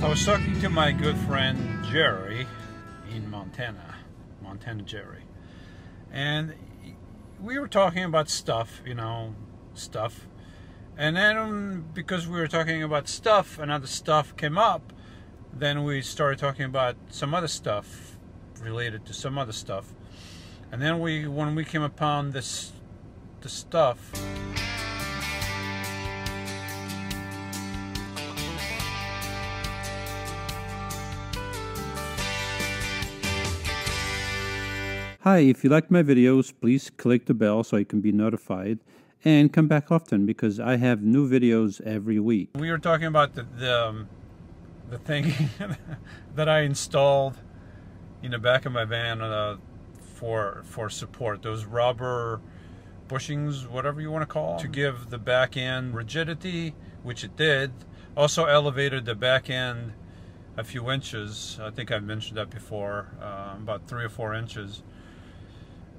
I was talking to my good friend Jerry in Montana Jerry, and we were talking about stuff, and then because we were talking about stuff, another stuff came up. Then we started talking about some other stuff related to some other stuff, and then when we came upon the stuff. Hi, if you like my videos, please click the bell so you can be notified, and come back often because I have new videos every week. We were talking about the thing that I installed in the back of my van for support, those rubber bushings, whatever you want to call them, to give the back end rigidity, which it did. Also elevated the back end a few inches. I think I've mentioned that before, about 3 or 4 inches.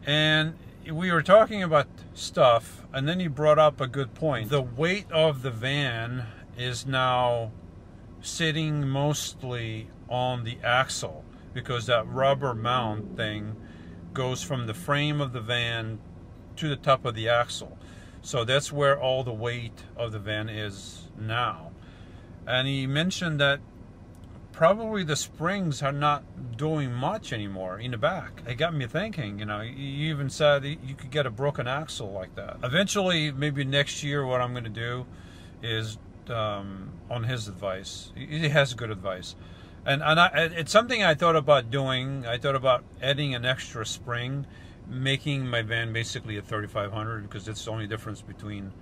And we were talking about stuff, and then you brought up a good point. The weight of the van is now sitting mostly on the axle, because that rubber mount thing goes from the frame of the van to the top of the axle. So that's where all the weight of the van is now. And he mentioned that probably the springs are not doing much anymore in the back. It got me thinking, you even said you could get a broken axle like that. Eventually, maybe next year, what I'm going to do is, on his advice, he has good advice, and it's something I thought about doing. I thought about adding an extra spring, making my van basically a 3500, because it's the only difference between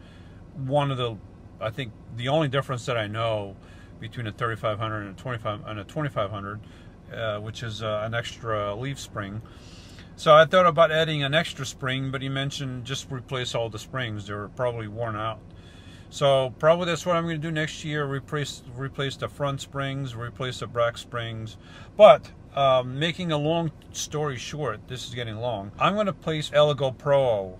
I think the only difference that I know between a 3500 and a 2500, which is an extra leaf spring. So I thought about adding an extra spring, but he mentioned just replace all the springs. They were probably worn out. So probably that's what I'm going to do next year, replace the front springs, replace the back springs. But making a long story short, this is getting long, I'm going to place Eligo Pro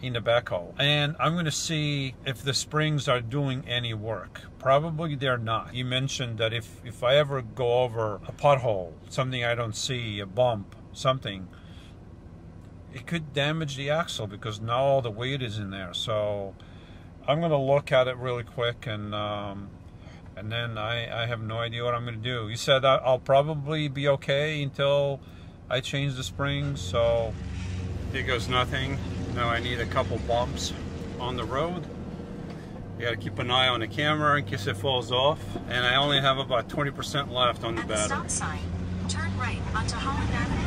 in the backhoe, and I'm going to see if the springs are doing any work. Probably they're not. You mentioned that if I ever go over a pothole, something I don't see, a bump, something, it could damage the axle because now all the weight is in there. So I'm going to look at it really quick, and then I have no idea what I'm going to do. He said I'll probably be okay until I change the springs. So here goes nothing. Now I need a couple bumps on the road. You gotta keep an eye on the camera in case it falls off. And I only have about 20% left on the battery. Stop sign. Turn right onto Holland Avenue.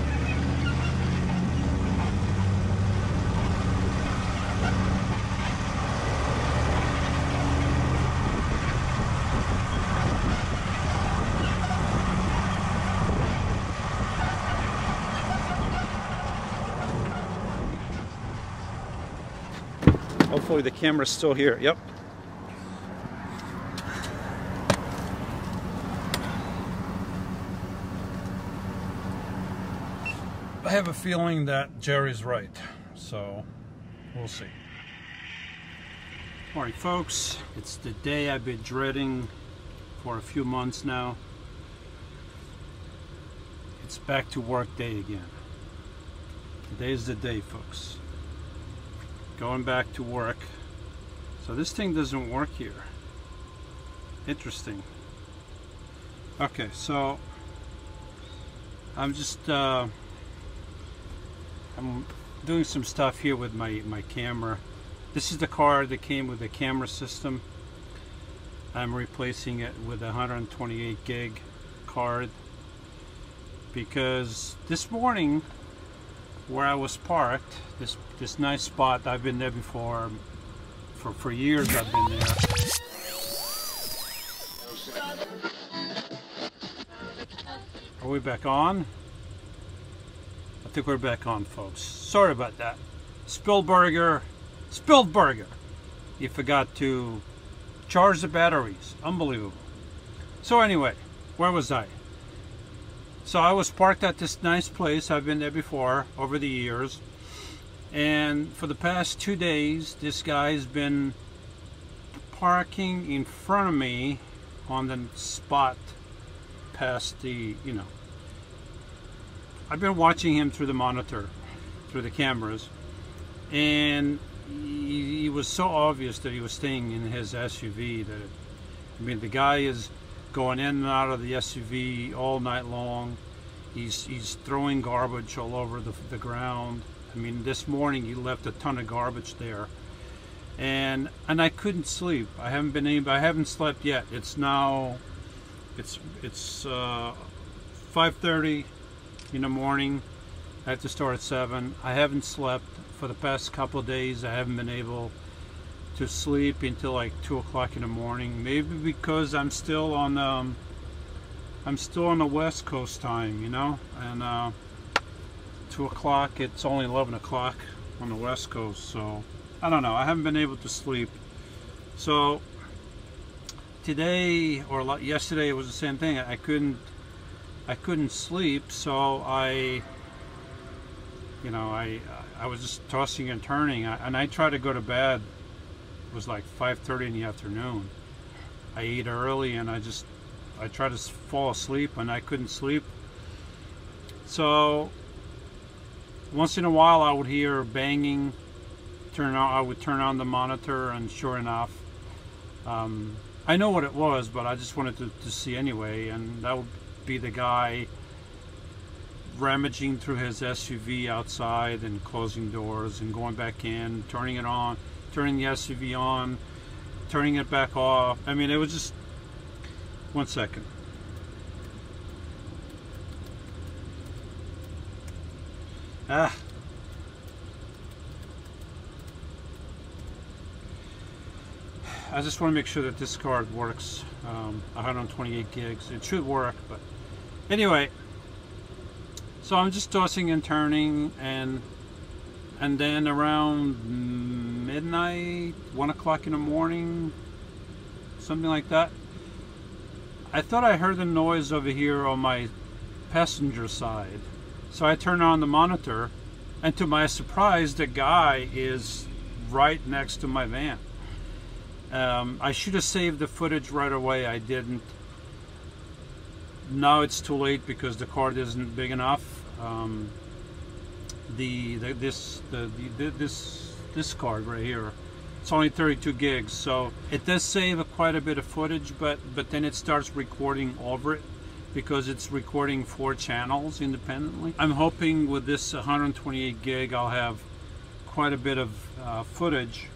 Hopefully the camera's still here. Yep. I have a feeling that Jerry's right, so we'll see. Morning, folks. It's the day I've been dreading for a few months now. It's back to work day again. Today's the day, folks. Going back to work. So this thing doesn't work here. Interesting. Okay, so I'm just I'm doing some stuff here with my camera. This is the card that came with the camera system. I'm replacing it with a 128 gig card because this morning where I was parked, this nice spot, I've been there before, for years I've been there. Are we back on? I think we're back on, folks. Sorry about that. Spilled burger. You forgot to charge the batteries. Unbelievable. So anyway, where was I? So I was parked at this nice place. I've been there before over the years. And for the past 2 days, this guy's been parking in front of me on the spot past the, you know, I've been watching him through the monitor, through the cameras, and he was so obvious that he was staying in his SUV that, I mean, the guy is going in and out of the SUV all night long. He's throwing garbage all over the ground. I mean, this morning he left a ton of garbage there, and I couldn't sleep. I haven't slept yet. It's now, it's 5:30 in the morning. I have to start at 7. I haven't slept for the past couple of days. I haven't been able to sleep until like 2 o'clock in the morning. Maybe because I'm still on the West Coast time, you know, and 2 o'clock. It's only 11 o'clock on the West Coast, so I don't know. I haven't been able to sleep. So today or yesterday it was the same thing. I couldn't sleep, so I was just tossing and turning, and I tried to go to bed. It was like 5:30 in the afternoon. I ate early, and I tried to fall asleep, and I couldn't sleep. So once in a while I would hear banging. I would turn on the monitor, and sure enough, I know what it was, but I just wanted to see anyway, and that would be the guy rummaging through his SUV outside and closing doors and going back in, turning it on, turning the SUV on, turning it back off. I mean, it was just... One second. I just want to make sure that this card works. 128 gigs. It should work, but anyway. So I'm just tossing and turning, and then around midnight, 1 o'clock in the morning, something like that, I thought I heard the noise over here on my passenger side. So I turned on the monitor, and to my surprise, the guy is right next to my van. I should have saved the footage right away. I didn't. Now it's too late because the card isn't big enough. This card right here, it's only 32 gigs, so it does save quite a bit of footage, but then it starts recording over it because it's recording 4 channels independently. I'm hoping with this 128 gig I'll have quite a bit of footage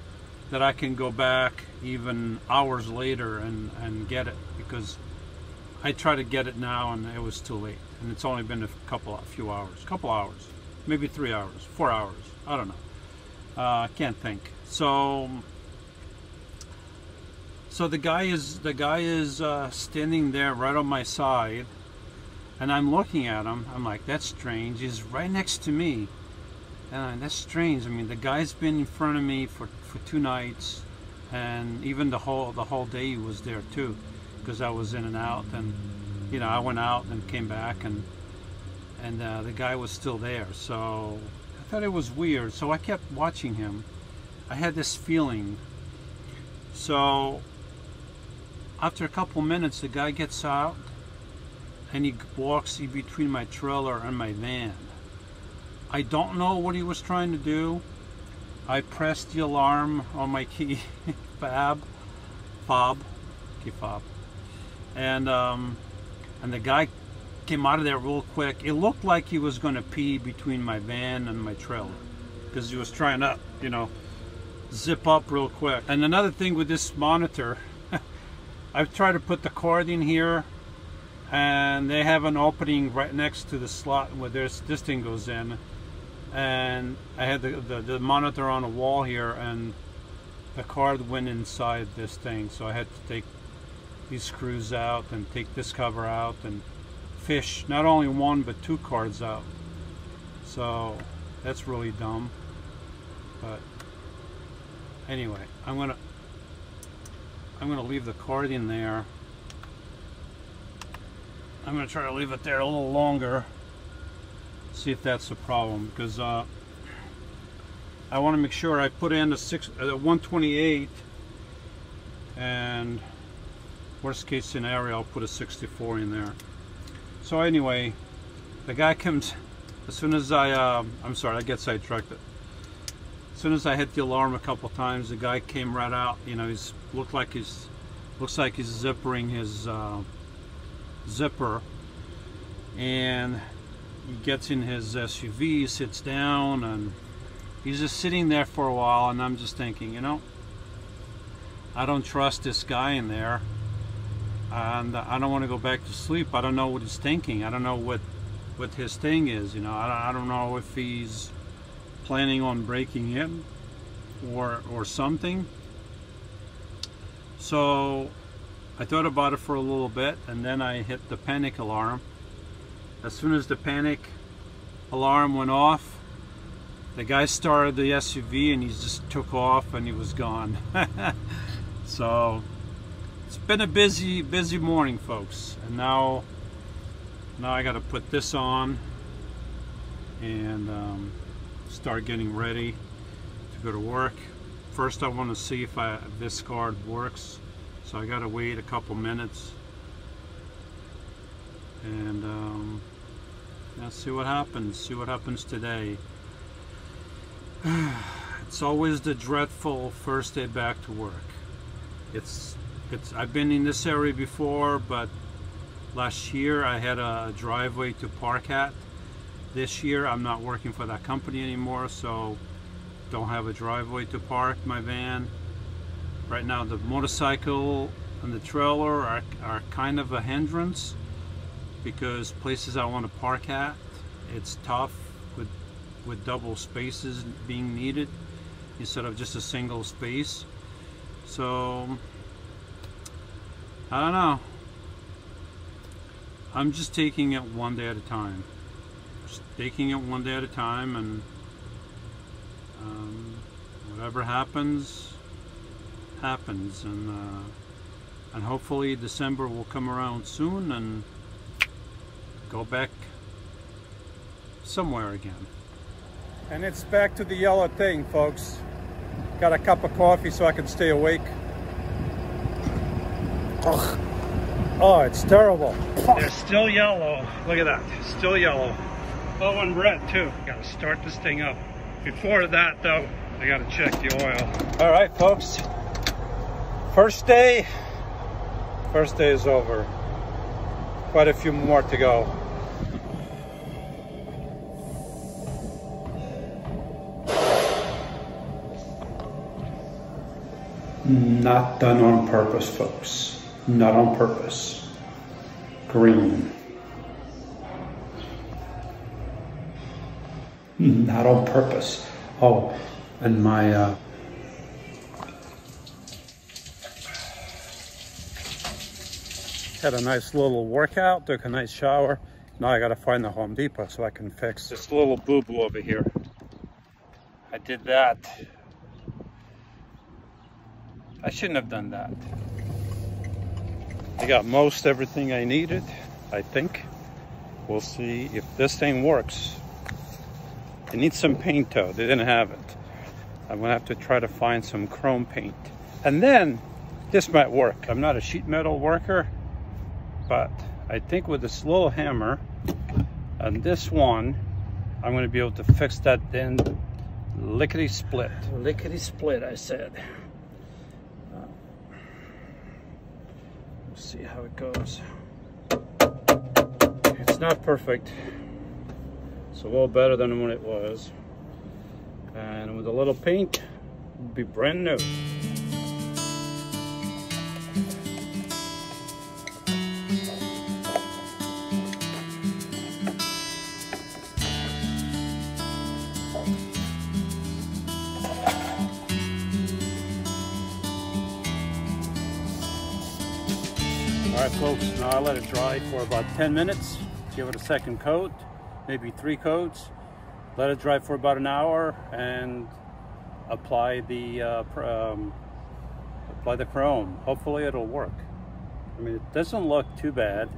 that I can go back even hours later and get it, because I tried to get it now and it was too late, and it's only been a few hours, maybe 3 hours, 4 hours, I don't know. I can't think. So the guy is standing there right on my side, and I'm looking at him. I'm like, that's strange. He's right next to me, and that's strange. I mean, the guy's been in front of me for 2 nights, and even the whole day he was there too, because I was in and out, and you know, I went out and came back, and the guy was still there. So I thought it was weird, so I kept watching him. I had this feeling. So after a couple minutes, the guy gets out and he walks in between my trailer and my van. I don't know what he was trying to do. I pressed the alarm on my key fob, and the guy came out of there real quick. It looked like he was going to pee between my van and my trailer, because he was trying to, you know, zip up real quick. And another thing with this monitor, I've tried to put the cord in here, and they have an opening right next to the slot where this thing goes in, and I had the monitor on a wall here, and the cord went inside this thing, so I had to take these screws out and take this cover out and fish not only 1 but 2 cords out. So that's really dumb, but anyway, I'm gonna leave the cord in there. I'm gonna try to leave it there a little longer, see if that's a problem, because I want to make sure I put in a 128, and worst case scenario I'll put a 64 in there. So anyway, the guy comes as soon as I'm sorry, I get sidetracked. As soon as I hit the alarm a couple times, the guy came right out. You know, looks like he's zippering his zipper, and he gets in his SUV, sits down, and he's just sitting there for a while. And I'm just thinking, you know, I don't trust this guy in there, and I don't want to go back to sleep. I don't know what he's thinking. I don't know what his thing is. You know, I don't know if he's planning on breaking in or something. So I thought about it for a little bit, and then I hit the panic alarm. As soon as the panic alarm went off, the guy started the SUV and he just took off and he was gone. So it's been a busy morning, folks, and now I got to put this on and start getting ready to go to work. First I want to see if this card works, so I got to wait a couple minutes and see what happens today. It's always the dreadful first day back to work. I've been in this area before, but last year I had a driveway to park at. This year I'm not working for that company anymore, so don't have a driveway to park my van. Right now the motorcycle and the trailer are kind of a hindrance, because places I want to park at, it's tough with double spaces being needed instead of just a single space. So I don't know. I'm just taking it one day at a time. Just taking it one day at a time, and whatever happens, happens. And hopefully December will come around soon and go back somewhere again. And it's back to the yellow thing, folks. Got a cup of coffee so I can stay awake. Ugh. Oh, it's terrible. It's still yellow. Look at that. It's still yellow. Oh, and red too. Gotta start this thing up. Before that though, I gotta check the oil. All right, folks. First day is over. Quite a few more to go. Not done on purpose, folks. Not on purpose. Green. Not on purpose. Oh, and my had a nice little workout, took a nice shower. Now I gotta find the Home Depot so I can fix this little boo-boo over here. I did that. I shouldn't have done that. I got most everything I needed, I think. We'll see if this thing works. It needs some paint though, they didn't have it. I'm gonna have to try to find some chrome paint. And then, this might work. I'm not a sheet metal worker, but I think with this little hammer and this one, I'm gonna be able to fix that then lickety-split. Lickety-split, I said. We'll see how it goes. It's not perfect. It's a little better than when it was. And with a little paint, it'll be brand new. All right, folks, now I let it dry for about 10 minutes. Give it a second coat, maybe 3 coats. Let it dry for about an hour and apply the chrome. Hopefully it'll work. I mean, it doesn't look too bad.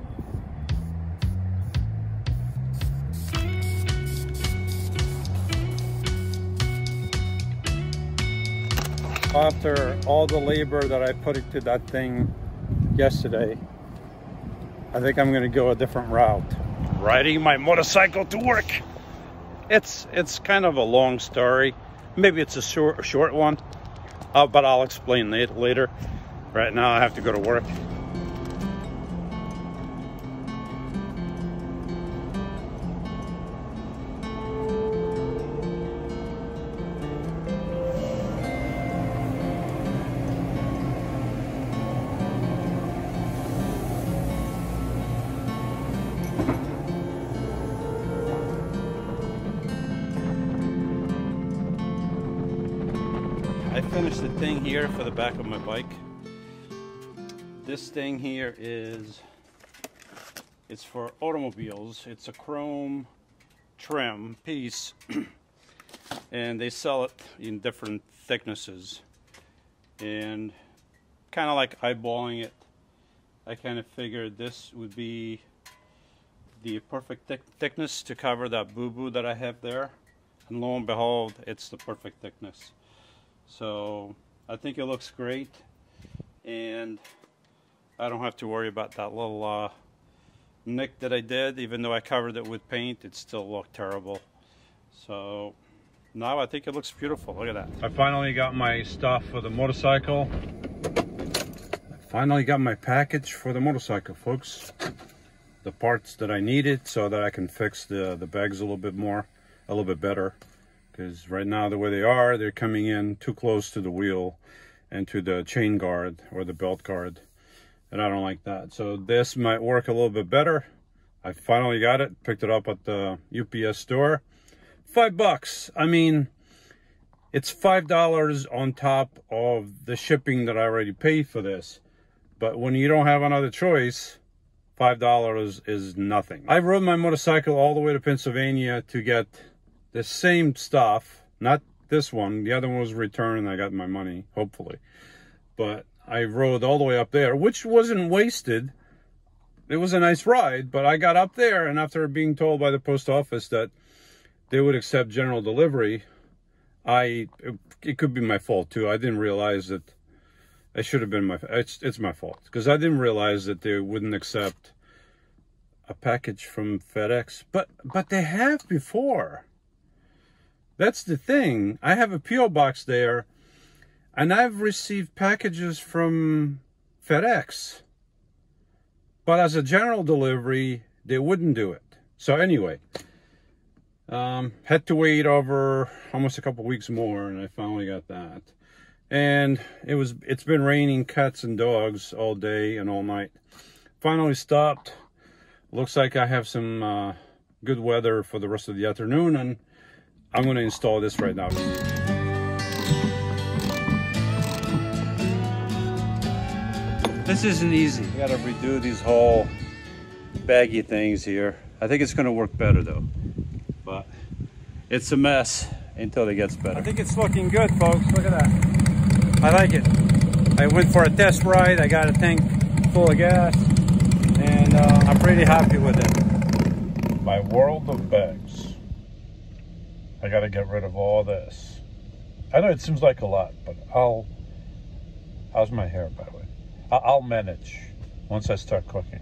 After all the labor that I put into that thing yesterday, I think I'm going to go a different route. riding my motorcycle to work. It's kind of a long story. Maybe it's a short one, but I'll explain it later. Right now I have to go to work. I finished the thing here for the back of my bike. This thing here it's for automobiles. It's a chrome trim piece and they sell it in different thicknesses, and kind of like eyeballing it, I kind of figured this would be the perfect thickness to cover that boo-boo that I have there, and lo and behold, it's the perfect thickness. So I think it looks great, and I don't have to worry about that little nick that I did. Even though I covered it with paint, it still looked terrible. So now I think it looks beautiful. Look at that. I finally got my stuff for the motorcycle. I finally got my package for the motorcycle, folks. The parts that I needed so that I can fix the bags a little bit better. Because right now, the way they are, they're coming in too close to the wheel and to the chain guard or the belt guard, and I don't like that. So this might work a little bit better. I finally got it, picked it up at the UPS store. $5. I mean, it's $5 on top of the shipping that I already paid for this. But when you don't have another choice, $5 is nothing. I rode my motorcycle all the way to Pennsylvania to get the same stuff, not this one. The other one was returned and I got my money, hopefully. But I rode all the way up there, which wasn't wasted. It was a nice ride, but I got up there, and after being told by the post office that they would accept general delivery, it could be my fault too. I didn't realize that it should have been it's my fault, because I didn't realize that they wouldn't accept a package from FedEx, but they have before. That's the thing. I have a P.O. box there, and I've received packages from FedEx. But as a general delivery, they wouldn't do it. So anyway, had to wait over almost a couple weeks more, and I finally got that. And it's been raining cats and dogs all day and all night. Finally stopped. Looks like I have some good weather for the rest of the afternoon, and I'm going to install this right now. This isn't easy. I got to redo these whole baggy things here. I think it's going to work better though, but it's a mess until it gets better. I think it's looking good, folks. Look at that. I like it. I went for a test ride. I got a tank full of gas, and I'm pretty happy with it. My world of bags. I got to get rid of all this. I know it seems like a lot, but how's my hair, by the way? I'll manage once I start cooking.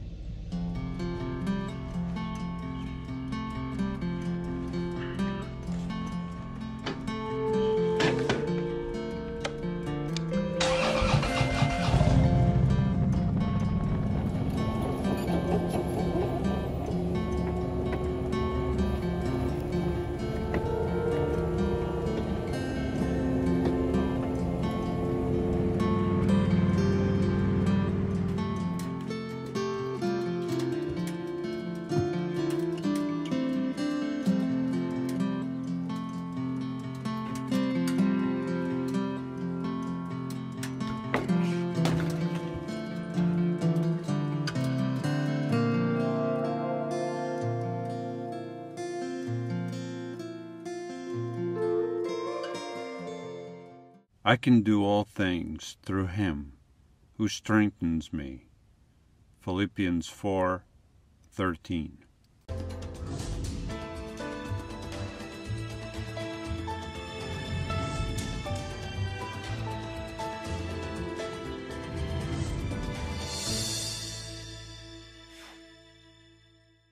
I can do all things through him who strengthens me. Philippians 4:13.